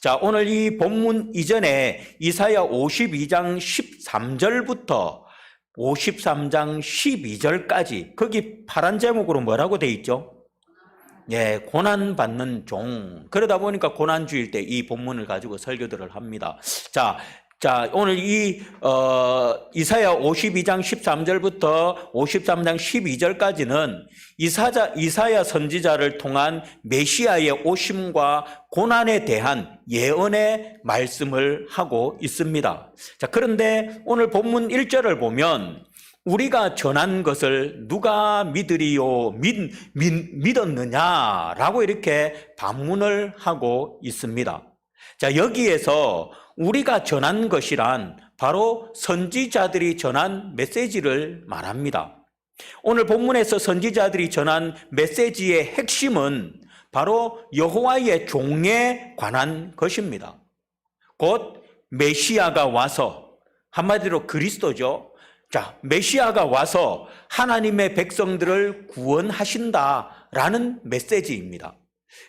자, 오늘 이 본문 이전에 이사야 52장 13절부터 53장 12절까지 거기 파란 제목으로 뭐라고 돼 있죠? 예, 고난받는 종. 그러다 보니까 고난주일 때 이 본문을 가지고 설교들을 합니다. 자, 오늘 이사야 52장 13절부터 53장 12절까지는 이사야 선지자를 통한 메시아의 오심과 고난에 대한 예언의 말씀을 하고 있습니다. 자, 그런데 오늘 본문 1절을 보면 우리가 전한 것을 누가 믿으리요 믿었느냐라고 이렇게 반문을 하고 있습니다. 자, 여기에서 우리가 전한 것이란 바로 선지자들이 전한 메시지를 말합니다. 오늘 본문에서 선지자들이 전한 메시지의 핵심은 바로 여호와의 종에 관한 것입니다. 곧 메시아가 와서, 한마디로 그리스도죠. 자, 메시아가 와서 하나님의 백성들을 구원하신다라는 메시지입니다.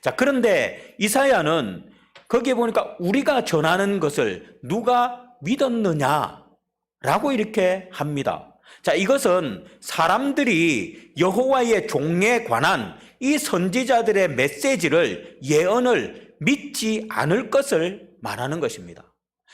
자, 그런데 이사야는 거기에 보니까 우리가 전하는 것을 누가 믿었느냐라고 이렇게 합니다. 자, 이것은 사람들이 여호와의 종에 관한 이 선지자들의 메시지를, 예언을 믿지 않을 것을 말하는 것입니다.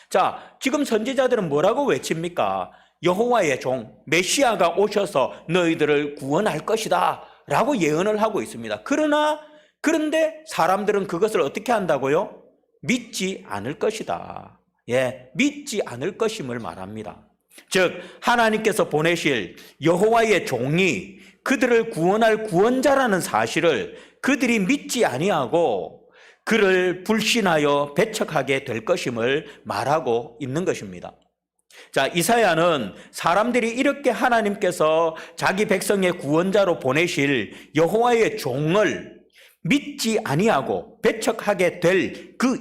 자, 지금 선지자들은 뭐라고 외칩니까? 여호와의 종, 메시아가 오셔서 너희들을 구원할 것이다 라고 예언을 하고 있습니다. 그런데 사람들은 그것을 어떻게 한다고요? 믿지 않을 것이다. 예, 믿지 않을 것임을 말합니다. 즉, 하나님께서 보내실 여호와의 종이 그들을 구원할 구원자라는 사실을 그들이 믿지 아니하고 그를 불신하여 배척하게 될 것임을 말하고 있는 것입니다. 자, 이사야는 사람들이 이렇게 하나님께서 자기 백성의 구원자로 보내실 여호와의 종을 믿지 아니하고 배척하게 될 그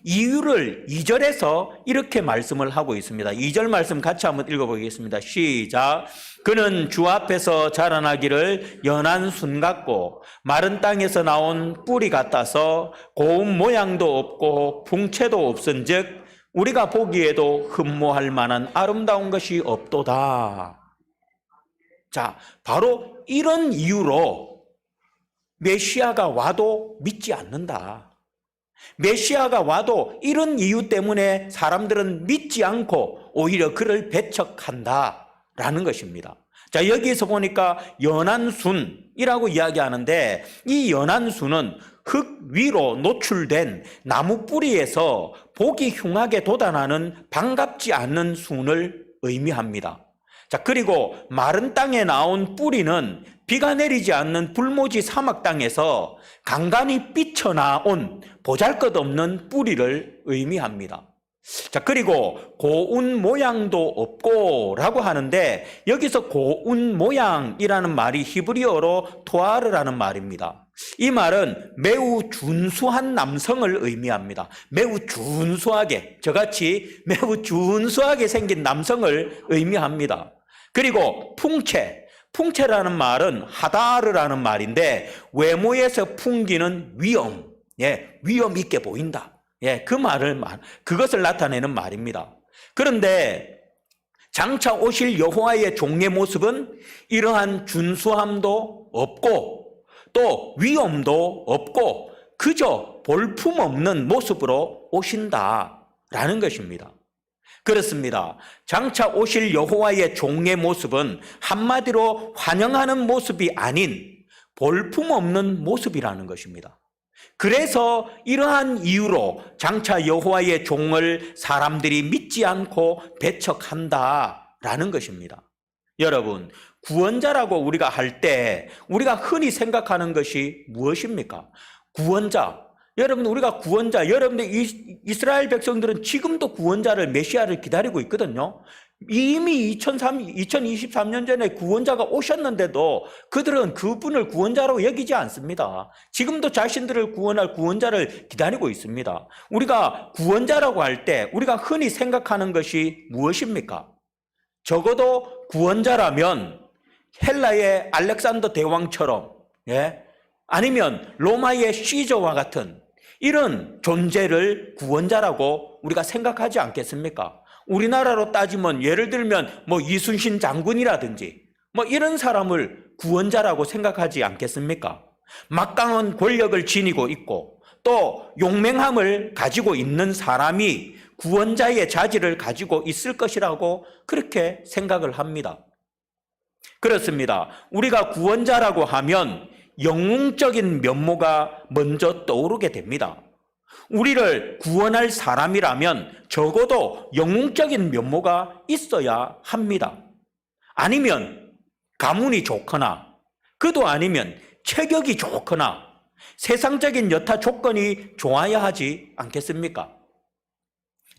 이유를 2절에서 이렇게 말씀을 하고 있습니다. 2절 말씀 같이 한번 읽어보겠습니다. 시작. 그는 주 앞에서 자라나기를 연한 순 같고 마른 땅에서 나온 뿌리 같아서 고운 모양도 없고 풍채도 없은즉 우리가 보기에도 흠모할 만한 아름다운 것이 없도다. 자, 바로 이런 이유로 메시아가 와도 믿지 않는다. 메시아가 와도 이런 이유 때문에 사람들은 믿지 않고 오히려 그를 배척한다라는 것입니다. 자, 여기에서 보니까 연한 순이라고 이야기하는데 이 연한 순은 흙 위로 노출된 나무 뿌리에서 보기 흉하게 돋아나는 반갑지 않는 순을 의미합니다. 자, 그리고 마른 땅에 나온 뿌리는 비가 내리지 않는 불모지 사막 땅에서 간간히 삐쳐나온 보잘것없는 뿌리를 의미합니다. 자, 그리고 고운 모양도 없고 라고 하는데 여기서 고운 모양이라는 말이 히브리어로 토아르라는 말입니다. 이 말은 매우 준수한 남성을 의미합니다. 매우 준수하게, 저같이 매우 준수하게 생긴 남성을 의미합니다. 그리고 풍채라는 말은 하다르라는 말인데 외모에서 풍기는 위엄, 위엄 있게 보인다. 그것을 나타내는 말입니다. 그런데 장차 오실 여호와의 종의 모습은 이러한 준수함도 없고 또 위엄도 없고 그저 볼품없는 모습으로 오신다라는 것입니다. 그렇습니다. 장차 오실 여호와의 종의 모습은 한마디로 환영하는 모습이 아닌 볼품없는 모습이라는 것입니다. 그래서 이러한 이유로 장차 여호와의 종을 사람들이 믿지 않고 배척한다라는 것입니다. 여러분, 구원자라고 우리가 할 때 우리가 흔히 생각하는 것이 무엇입니까? 구원자. 여러분, 우리가 구원자, 여러분들 이스라엘 백성들은 지금도 구원자를, 메시아를 기다리고 있거든요. 이미 2023년 전에 구원자가 오셨는데도 그들은 그분을 구원자로 여기지 않습니다. 지금도 자신들을 구원할 구원자를 기다리고 있습니다. 우리가 구원자라고 할 때 우리가 흔히 생각하는 것이 무엇입니까? 적어도 구원자라면 헬라의 알렉산더 대왕처럼, 아니면 로마의 시저와 같은 이런 존재를 구원자라고 우리가 생각하지 않겠습니까? 우리나라로 따지면 예를 들면 뭐 이순신 장군이라든지 뭐 이런 사람을 구원자라고 생각하지 않겠습니까? 막강한 권력을 지니고 있고 또 용맹함을 가지고 있는 사람이 구원자의 자질을 가지고 있을 것이라고 그렇게 생각을 합니다. 그렇습니다. 우리가 구원자라고 하면 영웅적인 면모가 먼저 떠오르게 됩니다. 우리를 구원할 사람이라면 적어도 영웅적인 면모가 있어야 합니다. 아니면 가문이 좋거나 그도 아니면 체격이 좋거나 세상적인 여타 조건이 좋아야 하지 않겠습니까?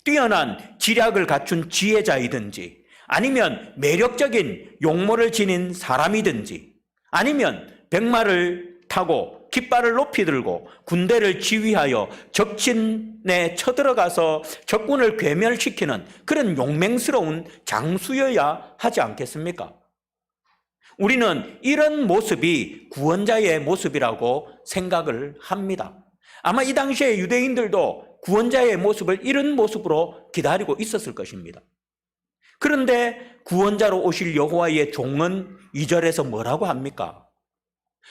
뛰어난 지략을 갖춘 지혜자이든지 아니면 매력적인 용모를 지닌 사람이든지 아니면 백마를 타고 깃발을 높이 들고 군대를 지휘하여 적진에 쳐들어가서 적군을 괴멸시키는 그런 용맹스러운 장수여야 하지 않겠습니까? 우리는 이런 모습이 구원자의 모습이라고 생각을 합니다. 아마 이 당시에 유대인들도 구원자의 모습을 이런 모습으로 기다리고 있었을 것입니다. 그런데 구원자로 오실 여호와의 종은 2절에서 뭐라고 합니까?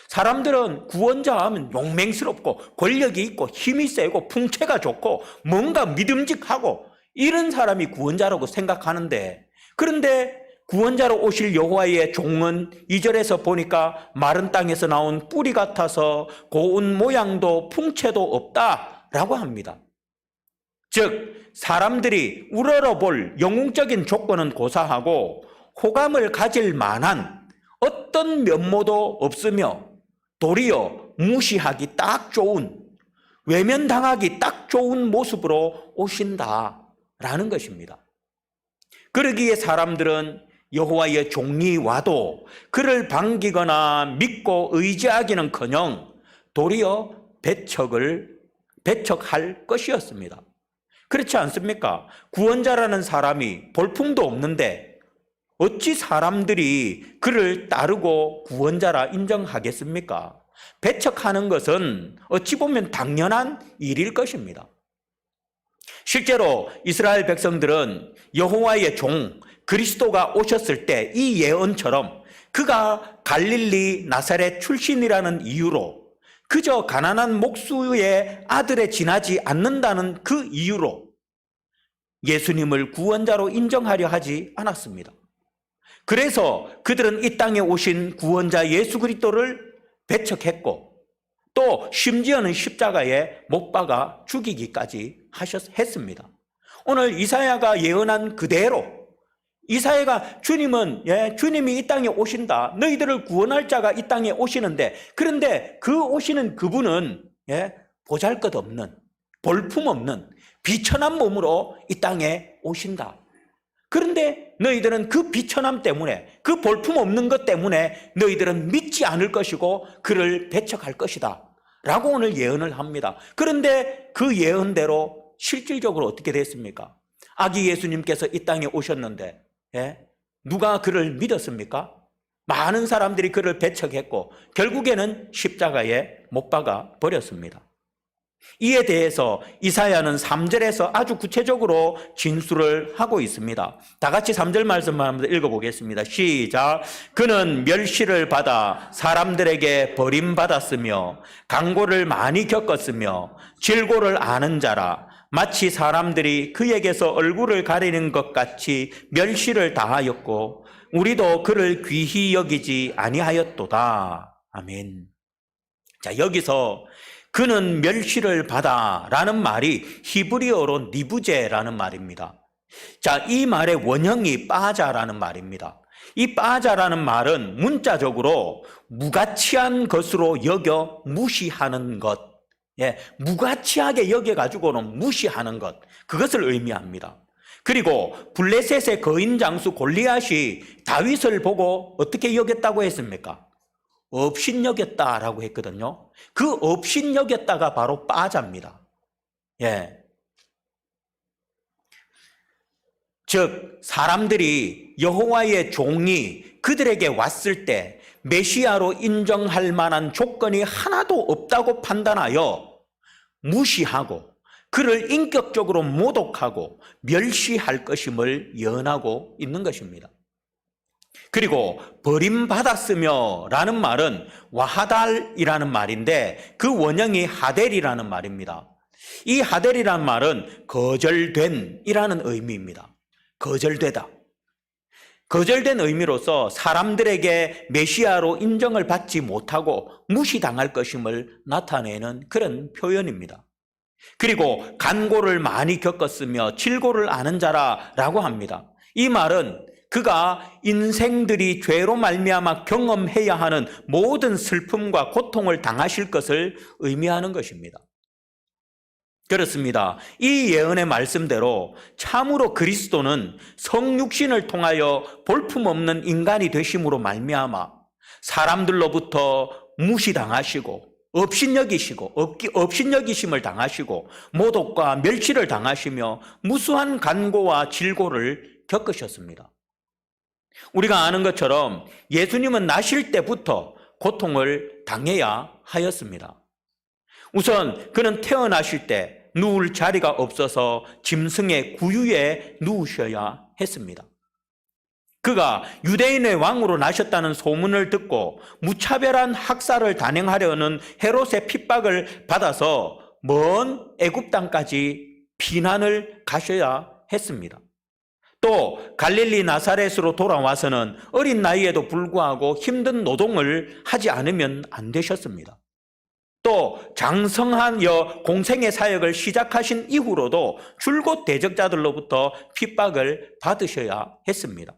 사람들은 구원자 하면 용맹스럽고 권력이 있고 힘이 세고 풍채가 좋고 뭔가 믿음직하고 이런 사람이 구원자라고 생각하는데, 그런데 구원자로 오실 여호와의 종은 2절에서 보니까 마른 땅에서 나온 뿌리 같아서 고운 모양도 풍채도 없다라고 합니다. 즉 사람들이 우러러볼 영웅적인 조건은 고사하고 호감을 가질 만한 어떤 면모도 없으며 도리어 무시하기 딱 좋은, 외면당하기 딱 좋은 모습으로 오신다라는 것입니다. 그러기에 사람들은 여호와의 종이 와도 그를 반기거나 믿고 의지하기는커녕 도리어 배척할 것이었습니다. 그렇지 않습니까? 구원자라는 사람이 볼품도 없는데 어찌 사람들이 그를 따르고 구원자라 인정하겠습니까? 배척하는 것은 어찌 보면 당연한 일일 것입니다. 실제로 이스라엘 백성들은 여호와의 종 그리스도가 오셨을 때 이 예언처럼 그가 갈릴리 나사렛 출신이라는 이유로, 그저 가난한 목수의 아들에 지나지 않는다는 그 이유로 예수님을 구원자로 인정하려 하지 않았습니다. 그래서 그들은 이 땅에 오신 구원자 예수 그리스도를 배척했고 또 심지어는 십자가에 못 박아 죽이기까지 했습니다. 오늘 이사야가 예언한 그대로 이사야가 주님이 이 땅에 오신다, 너희들을 구원할 자가 이 땅에 오시는데, 그런데 그 오시는 그분은 보잘것없는, 볼품없는 비천한 몸으로 이 땅에 오신다. 그런데 너희들은 그 비천함 때문에, 그 볼품없는 것 때문에 너희들은 믿지 않을 것이고 그를 배척할 것이다 라고 오늘 예언을 합니다. 그런데 그 예언대로 실질적으로 어떻게 됐습니까? 아기 예수님께서 이 땅에 오셨는데 누가 그를 믿었습니까? 많은 사람들이 그를 배척했고 결국에는 십자가에 못 박아 버렸습니다. 이에 대해서 이사야는 3절에서 아주 구체적으로 진술을 하고 있습니다. 다 같이 3절 말씀만 한번 읽어보겠습니다. 시작. 그는 멸시를 받아 사람들에게 버림받았으며 강고를 많이 겪었으며 질고를 아는 자라. 마치 사람들이 그에게서 얼굴을 가리는 것 같이 멸시를 다하였고 우리도 그를 귀히 여기지 아니하였도다. 아멘. 자, 여기서 그는 멸시를 받아 라는 말이 히브리어로 니부제라는 말입니다. 자, 이 말의 원형이 빠자라는 말입니다. 이 빠자라는 말은 문자적으로 무가치한 것으로 여겨 무시하는 것, 무가치하게 여겨가지고는 무시하는 것, 그것을 의미합니다. 그리고 블레셋의 거인 장수 골리앗이 다윗을 보고 어떻게 여겼다고 했습니까? 업신여겼다라고 했거든요. 그 업신여겼다가 바로 빠자입니다. 즉 사람들이 여호와의 종이 그들에게 왔을 때 메시아로 인정할 만한 조건이 하나도 없다고 판단하여 무시하고 그를 인격적으로 모독하고 멸시할 것임을 예언하고 있는 것입니다. 그리고 버림받았으며 라는 말은 와하달이라는 말인데 그 원형이 하델이라는 말입니다. 이 하델이라는 말은 거절된 이라는 의미입니다. 거절되다. 거절된 의미로서 사람들에게 메시아로 인정을 받지 못하고 무시당할 것임을 나타내는 그런 표현입니다. 그리고 간고를 많이 겪었으며 질고를 아는 자라라고 합니다. 이 말은 그가 인생들이 죄로 말미암아 경험해야 하는 모든 슬픔과 고통을 당하실 것을 의미하는 것입니다. 그렇습니다. 이 예언의 말씀대로 참으로 그리스도는 성육신을 통하여 볼품없는 인간이 되심으로 말미암아 사람들로부터 무시당하시고 업신여기심을 당하시고 모독과 멸시를 당하시며 무수한 간고와 질고를 겪으셨습니다. 우리가 아는 것처럼 예수님은 나실 때부터 고통을 당해야 하였습니다. 우선 그는 태어나실 때 누울 자리가 없어서 짐승의 구유에 누우셔야 했습니다. 그가 유대인의 왕으로 나셨다는 소문을 듣고 무차별한 학살을 단행하려는 헤롯의 핍박을 받아서 먼 애굽 땅까지 피난을 가셔야 했습니다. 또 갈릴리 나사렛으로 돌아와서는 어린 나이에도 불구하고 힘든 노동을 하지 않으면 안 되셨습니다. 또 장성한 공생의 사역을 시작하신 이후로도 줄곧 대적자들로부터 핍박을 받으셔야 했습니다.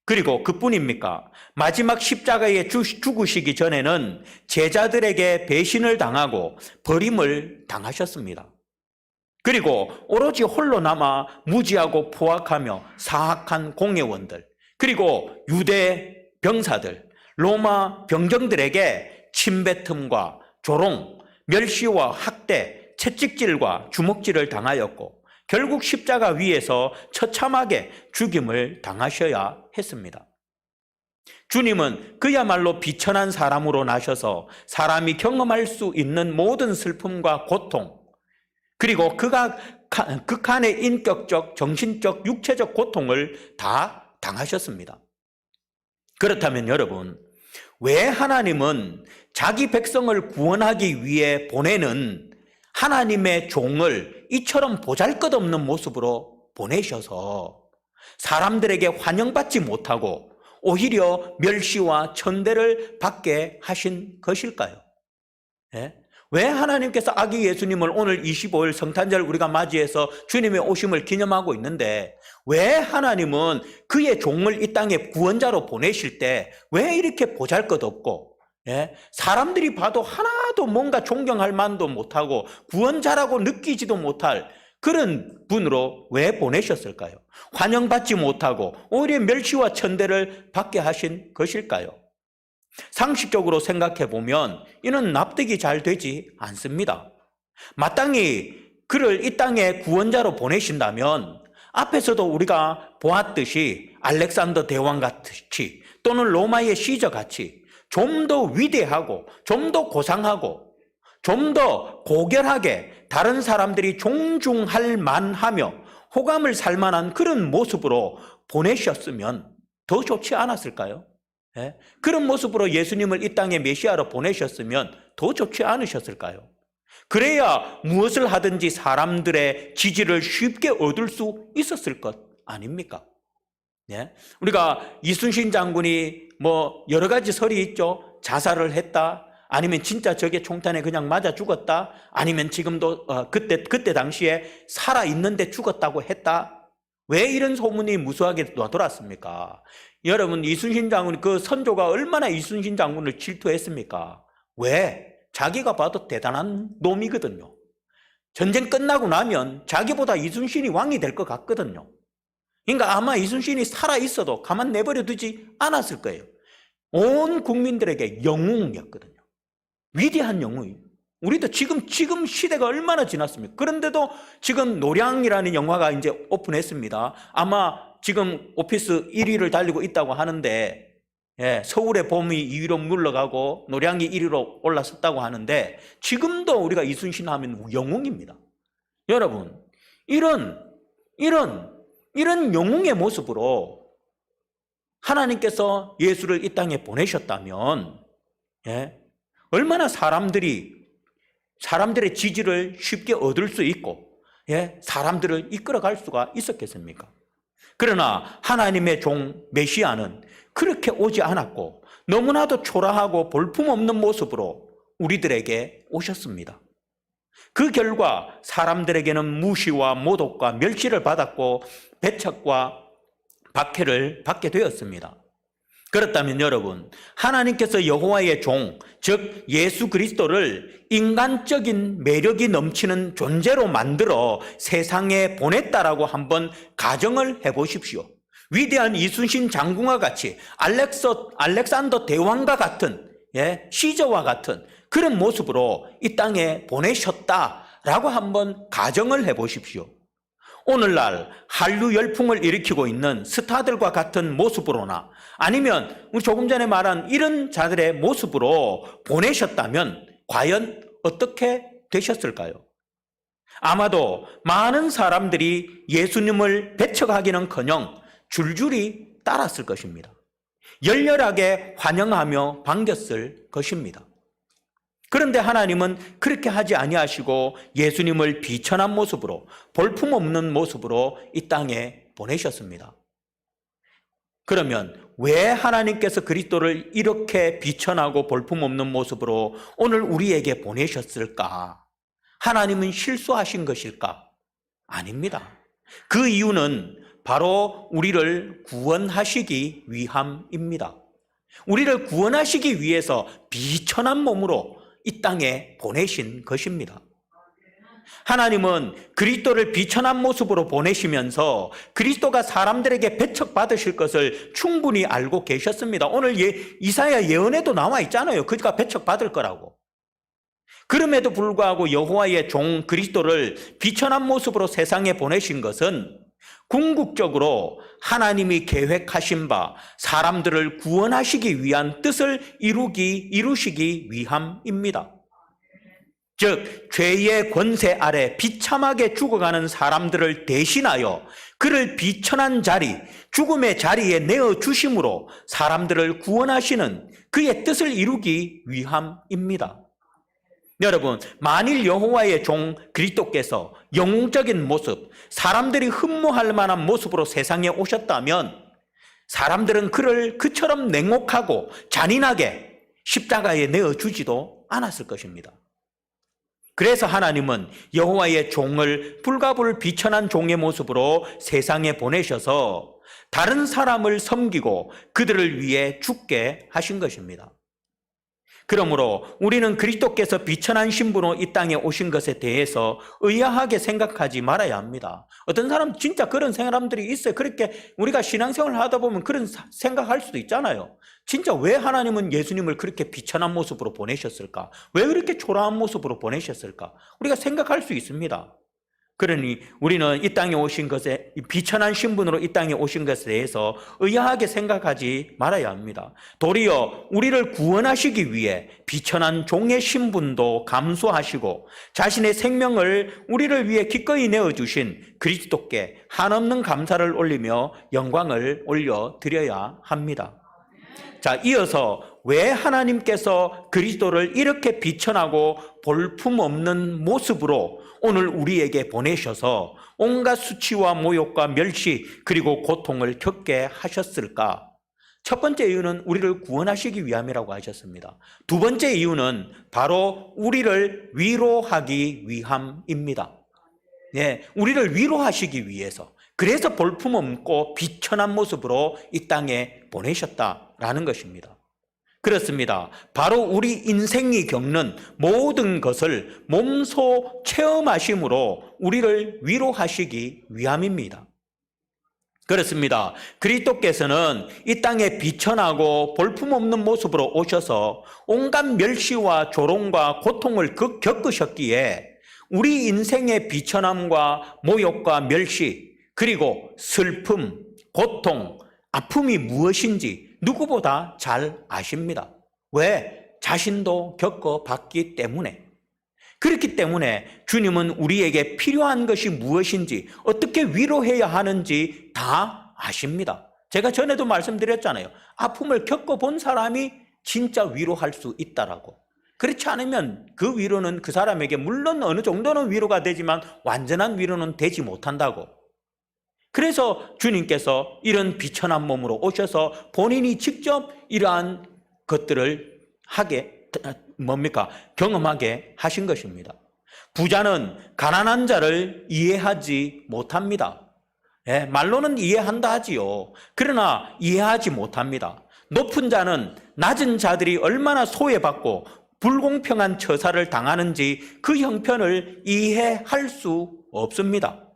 그리고 그뿐입니까? 마지막 십자가에 죽으시기 전에는 제자들에게 배신을 당하고 버림을 당하셨습니다. 그리고 오로지 홀로 남아 무지하고 포악하며 사악한 공회원들, 그리고 유대 병사들, 로마 병정들에게 침뱉음과 조롱, 멸시와 학대, 채찍질과 주먹질을 당하였고 결국 십자가 위에서 처참하게 죽임을 당하셔야 했습니다. 주님은 그야말로 비천한 사람으로 나셔서 사람이 경험할 수 있는 모든 슬픔과 고통, 그리고 그가 극한의 인격적, 정신적, 육체적 고통을 다 당하셨습니다. 그렇다면 여러분, 왜 하나님은 자기 백성을 구원하기 위해 보내는 하나님의 종을 이처럼 보잘것없는 모습으로 보내셔서 사람들에게 환영받지 못하고 오히려 멸시와 천대를 받게 하신 것일까요? 예? 왜 하나님께서 아기 예수님을 오늘 25일 성탄절 우리가 맞이해서 주님의 오심을 기념하고 있는데 왜 하나님은 그의 종을 이 땅에 구원자로 보내실 때 왜 이렇게 보잘것없고 사람들이 봐도 하나도 뭔가 존경할 만도 못하고 구원자라고 느끼지도 못할 그런 분으로 왜 보내셨을까요? 환영받지 못하고 오히려 멸시와 천대를 받게 하신 것일까요? 상식적으로 생각해 보면 이는 납득이 잘 되지 않습니다. 마땅히 그를 이 땅에 구원자로 보내신다면 앞에서도 우리가 보았듯이 알렉산더 대왕 같이 또는 로마의 시저 같이 좀 더 위대하고 좀 더 고상하고 좀 더 고결하게 다른 사람들이 존중할 만하며 호감을 살 만한 그런 모습으로 보내셨으면 더 좋지 않았을까요? 그런 모습으로 예수님을 이 땅에 메시아로 보내셨으면 더 좋지 않으셨을까요? 그래야 무엇을 하든지 사람들의 지지를 쉽게 얻을 수 있었을 것 아닙니까? 우리가 이순신 장군이 여러 가지 설이 있죠. 자살을 했다, 아니면 진짜 저게 총탄에 그냥 맞아 죽었다, 아니면 지금도 그때 당시에 살아 있는데 죽었다고 했다. 왜 이런 소문이 무수하게 돌았습니까? 여러분, 이순신 장군 그 선조가 얼마나 이순신 장군을 질투했습니까? 왜? 자기가 봐도 대단한 놈이거든요. 전쟁 끝나고 나면 자기보다 이순신이 왕이 될 것 같거든요. 그러니까 아마 이순신이 살아있어도 가만 내버려 두지 않았을 거예요. 온 국민들에게 영웅이었거든요. 위대한 영웅이에요. 우리도 지금 시대가 얼마나 지났습니까? 그런데도 지금 노량이라는 영화가 이제 오픈했습니다. 아마 지금 오피스 1위를 달리고 있다고 하는데 서울의 봄이 2위로 물러가고 노량이 1위로 올라섰다고 하는데 지금도 우리가 이순신 하면 영웅입니다. 여러분, 이런 영웅의 모습으로 하나님께서 예수를 이 땅에 보내셨다면 얼마나 사람들의 지지를 쉽게 얻을 수 있고 사람들을 이끌어갈 수가 있었겠습니까? 그러나 하나님의 종 메시아는 그렇게 오지 않았고 너무나도 초라하고 볼품없는 모습으로 우리들에게 오셨습니다. 그 결과 사람들에게는 무시와 모독과 멸시를 받았고 배척과 박해를 받게 되었습니다. 그렇다면 여러분, 하나님께서 여호와의 종, 즉 예수 그리스도를 인간적인 매력이 넘치는 존재로 만들어 세상에 보냈다라고 한번 가정을 해보십시오. 위대한 이순신 장군과 같이 알렉산더 대왕과 같은 시저와 같은 그런 모습으로 이 땅에 보내셨다라고 한번 가정을 해보십시오. 오늘날 한류 열풍을 일으키고 있는 스타들과 같은 모습으로나 아니면 우리 조금 전에 말한 이런 자들의 모습으로 보내셨다면 과연 어떻게 되셨을까요? 아마도 많은 사람들이 예수님을 배척하기는커녕 줄줄이 따랐을 것입니다. 열렬하게 환영하며 반겼을 것입니다. 그런데 하나님은 그렇게 하지 아니하시고 예수님을 비천한 모습으로 볼품없는 모습으로 이 땅에 보내셨습니다. 그러면 왜 하나님께서 그리스도를 이렇게 비천하고 볼품없는 모습으로 오늘 우리에게 보내셨을까? 하나님은 실수하신 것일까? 아닙니다. 그 이유는 바로 우리를 구원하시기 위함입니다. 우리를 구원하시기 위해서 비천한 몸으로 이 땅에 보내신 것입니다. 하나님은 그리스도를 비천한 모습으로 보내시면서 그리스도가 사람들에게 배척받으실 것을 충분히 알고 계셨습니다. 오늘 이사야 예언에도 나와 있잖아요. 그가 배척받을 거라고. 그럼에도 불구하고 여호와의 종 그리스도를 비천한 모습으로 세상에 보내신 것은 궁극적으로 하나님이 계획하신 바 사람들을 구원하시기 위한 뜻을 이루시기 위함입니다. 즉 죄의 권세 아래 비참하게 죽어가는 사람들을 대신하여 그를 비천한 자리, 죽음의 자리에 내어주심으로 사람들을 구원하시는 그의 뜻을 이루기 위함입니다. 여러분, 만일 여호와의 종 그리스도께서 영웅적인 모습, 사람들이 흠모할 만한 모습으로 세상에 오셨다면 사람들은 그를 그처럼 냉혹하고 잔인하게 십자가에 내어주지도 않았을 것입니다. 그래서 하나님은 여호와의 종을 불가불 비천한 종의 모습으로 세상에 보내셔서 다른 사람을 섬기고 그들을 위해 죽게 하신 것입니다. 그러므로 우리는 그리스도께서 비천한 신분으로 이 땅에 오신 것에 대해서 의아하게 생각하지 말아야 합니다. 어떤 사람 진짜 그런 사람들이 있어요. 그렇게 우리가 신앙생활을 하다 보면 그런 생각할 수도 있잖아요. 진짜 왜 하나님은 예수님을 그렇게 비천한 모습으로 보내셨을까? 왜 그렇게 초라한 모습으로 보내셨을까? 우리가 생각할 수 있습니다. 그러니 우리는 이 땅에 오신 것에 비천한 신분으로 이 땅에 오신 것에 대해서 의아하게 생각하지 말아야 합니다. 도리어 우리를 구원하시기 위해 비천한 종의 신분도 감수하시고 자신의 생명을 우리를 위해 기꺼이 내어주신 그리스도께 한없는 감사를 올리며 영광을 올려드려야 합니다. 자, 이어서 왜 하나님께서 그리스도를 이렇게 비천하고 볼품없는 모습으로 오늘 우리에게 보내셔서 온갖 수치와 모욕과 멸시 그리고 고통을 겪게 하셨을까? 첫 번째 이유는 우리를 구원하시기 위함이라고 하셨습니다. 두 번째 이유는 바로 우리를 위로하기 위함입니다. 우리를 위로하시기 위해서. 그래서 볼품없고 비천한 모습으로 이 땅에 보내셨다라는 것입니다. 그렇습니다. 바로 우리 인생이 겪는 모든 것을 몸소 체험하심으로 우리를 위로하시기 위함입니다. 그렇습니다. 그리스도께서는 이 땅에 비천하고 볼품없는 모습으로 오셔서 온갖 멸시와 조롱과 고통을 겪으셨기에 우리 인생의 비천함과 모욕과 멸시 그리고 슬픔, 고통, 아픔이 무엇인지 누구보다 잘 아십니다. 왜? 자신도 겪어봤기 때문에. 그렇기 때문에 주님은 우리에게 필요한 것이 무엇인지, 어떻게 위로해야 하는지 다 아십니다. 제가 전에도 말씀드렸잖아요. 아픔을 겪어본 사람이 진짜 위로할 수 있다라고. 그렇지 않으면 그 위로는 그 사람에게 물론 어느 정도는 위로가 되지만 완전한 위로는 되지 못한다고. 그래서 주님께서 이런 비천한 몸으로 오셔서 본인이 직접 이러한 것들을 경험하게 하신 것입니다. 부자는 가난한 자를 이해하지 못합니다. 말로는 이해한다 하지요. 그러나 이해하지 못합니다. 높은 자는 낮은 자들이 얼마나 소외받고 불공평한 처사를 당하는지 그 형편을 이해할 수 없습니다.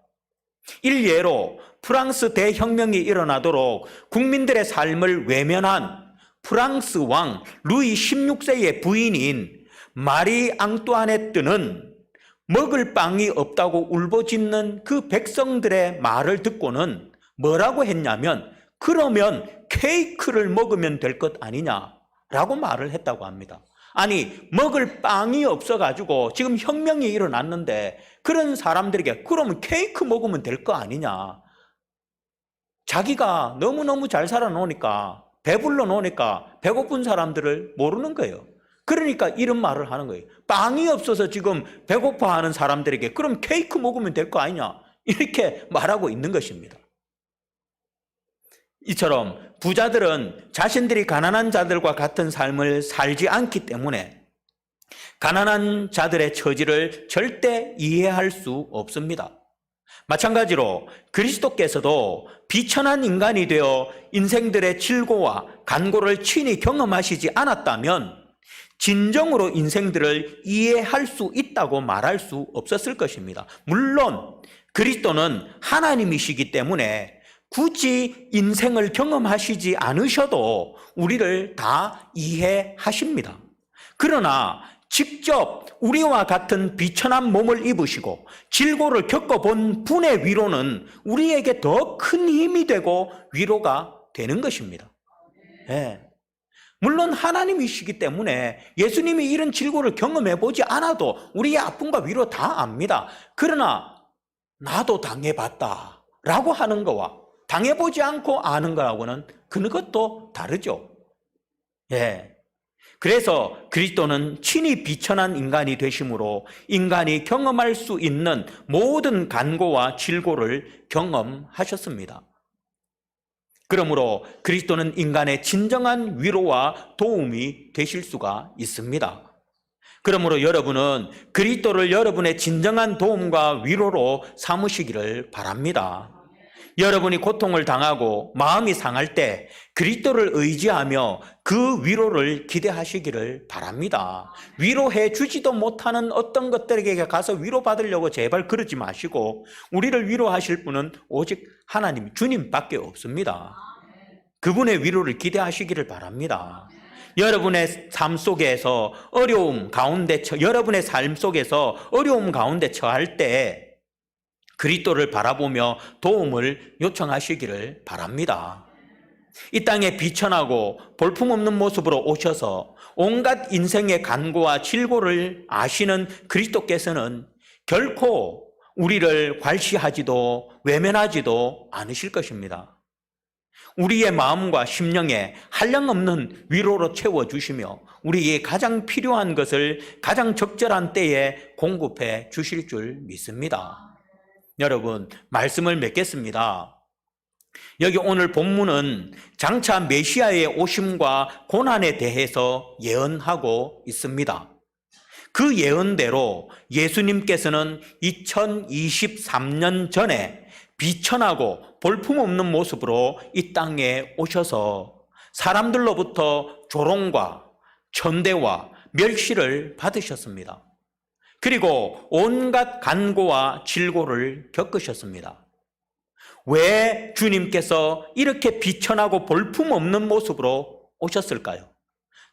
일예로 프랑스 대혁명이 일어나도록 국민들의 삶을 외면한 프랑스 왕 루이 16세의 부인인 마리 앙뚜아네트는 먹을 빵이 없다고 울부짖는 그 백성들의 말을 듣고는 뭐라고 했냐면, 그러면 케이크를 먹으면 될 것 아니냐라고 말을 했다고 합니다. 아니, 먹을 빵이 없어가지고 지금 혁명이 일어났는데 그런 사람들에게 그러면 케이크 먹으면 될 거 아니냐. 자기가 너무너무 잘 살아놓으니까, 배불러 놓으니까 배고픈 사람들을 모르는 거예요. 그러니까 이런 말을 하는 거예요. 빵이 없어서 지금 배고파하는 사람들에게 그럼 케이크 먹으면 될 거 아니냐, 이렇게 말하고 있는 것입니다. 이처럼 부자들은 자신들이 가난한 자들과 같은 삶을 살지 않기 때문에 가난한 자들의 처지를 절대 이해할 수 없습니다. 마찬가지로 그리스도께서도 비천한 인간이 되어 인생들의 질고와 간고를 친히 경험하시지 않았다면 진정으로 인생들을 이해할 수 있다고 말할 수 없었을 것입니다. 물론 그리스도는 하나님이시기 때문에 굳이 인생을 경험하시지 않으셔도 우리를 다 이해하십니다. 그러나 직접 우리와 같은 비천한 몸을 입으시고 질고를 겪어본 분의 위로는 우리에게 더 큰 힘이 되고 위로가 되는 것입니다. 물론 하나님이시기 때문에 예수님이 이런 질고를 경험해 보지 않아도 우리의 아픔과 위로 다 압니다. 그러나 나도 당해봤다 라고 하는 거와 당해보지 않고 아는 거하고는 그것도 다르죠. 그래서 그리스도는 친히 비천한 인간이 되심으로 인간이 경험할 수 있는 모든 간고와 질고를 경험하셨습니다. 그러므로 그리스도는 인간의 진정한 위로와 도움이 되실 수가 있습니다. 그러므로 여러분은 그리스도를 여러분의 진정한 도움과 위로로 삼으시기를 바랍니다. 여러분이 고통을 당하고 마음이 상할 때 그리스도를 의지하며 그 위로를 기대하시기를 바랍니다. 위로해 주지도 못하는 어떤 것들에게 가서 위로받으려고 제발 그러지 마시고, 우리를 위로하실 분은 오직 하나님, 주님밖에 없습니다. 그분의 위로를 기대하시기를 바랍니다. 여러분의 삶 속에서 여러분의 삶 속에서 어려움 가운데 처할 때 그리스도를 바라보며 도움을 요청하시기를 바랍니다. 이 땅에 비천하고 볼품없는 모습으로 오셔서 온갖 인생의 간고와 질고를 아시는 그리스도께서는 결코 우리를 괄시하지도 외면하지도 않으실 것입니다. 우리의 마음과 심령에 한량없는 위로로 채워주시며 우리에게 가장 필요한 것을 가장 적절한 때에 공급해 주실 줄 믿습니다. 여러분, 말씀을 맺겠습니다. 여기 오늘 본문은 장차 메시아의 오심과 고난에 대해서 예언하고 있습니다. 그 예언대로 예수님께서는 2023년 전에 비천하고 볼품없는 모습으로 이 땅에 오셔서 사람들로부터 조롱과 천대와 멸시를 받으셨습니다. 그리고 온갖 간고와 질고를 겪으셨습니다. 왜 주님께서 이렇게 비천하고 볼품없는 모습으로 오셨을까요?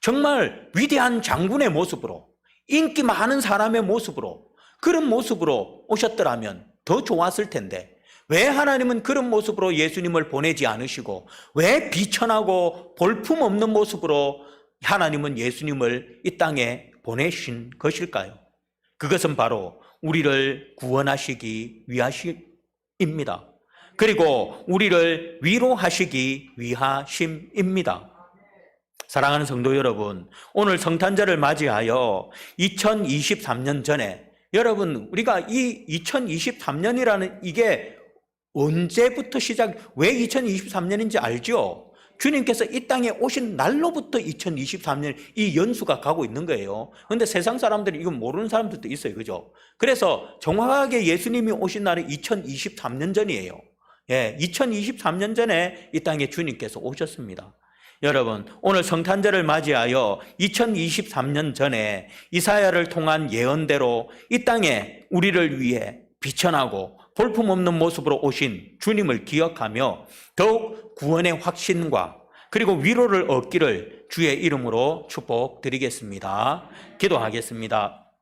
정말 위대한 장군의 모습으로, 인기 많은 사람의 모습으로, 그런 모습으로 오셨더라면 더 좋았을 텐데 왜 하나님은 그런 모습으로 예수님을 보내지 않으시고 왜 비천하고 볼품없는 모습으로 하나님은 예수님을 이 땅에 보내신 것일까요? 그것은 바로 우리를 구원하시기 위하심입니다. 그리고 우리를 위로하시기 위하심입니다. 사랑하는 성도 여러분, 오늘 성탄절을 맞이하여 2023년 전에 여러분, 우리가 이 2023년이라는 이게 언제부터 왜 2023년인지 알죠? 주님께서 이 땅에 오신 날로부터 2023년 이 연수가 가고 있는 거예요. 그런데 세상 사람들이 이건 모르는 사람들도 있어요. 그죠? 그래서 정확하게 예수님이 오신 날이 2023년 전이에요. 예, 2023년 전에 이 땅에 주님께서 오셨습니다. 여러분, 오늘 성탄절을 맞이하여 2023년 전에 이사야를 통한 예언대로 이 땅에 우리를 위해 비천하고 볼품없는 모습으로 오신 주님을 기억하며 더욱 구원의 확신과 그리고 위로를 얻기를 주의 이름으로 축복드리겠습니다. 기도하겠습니다.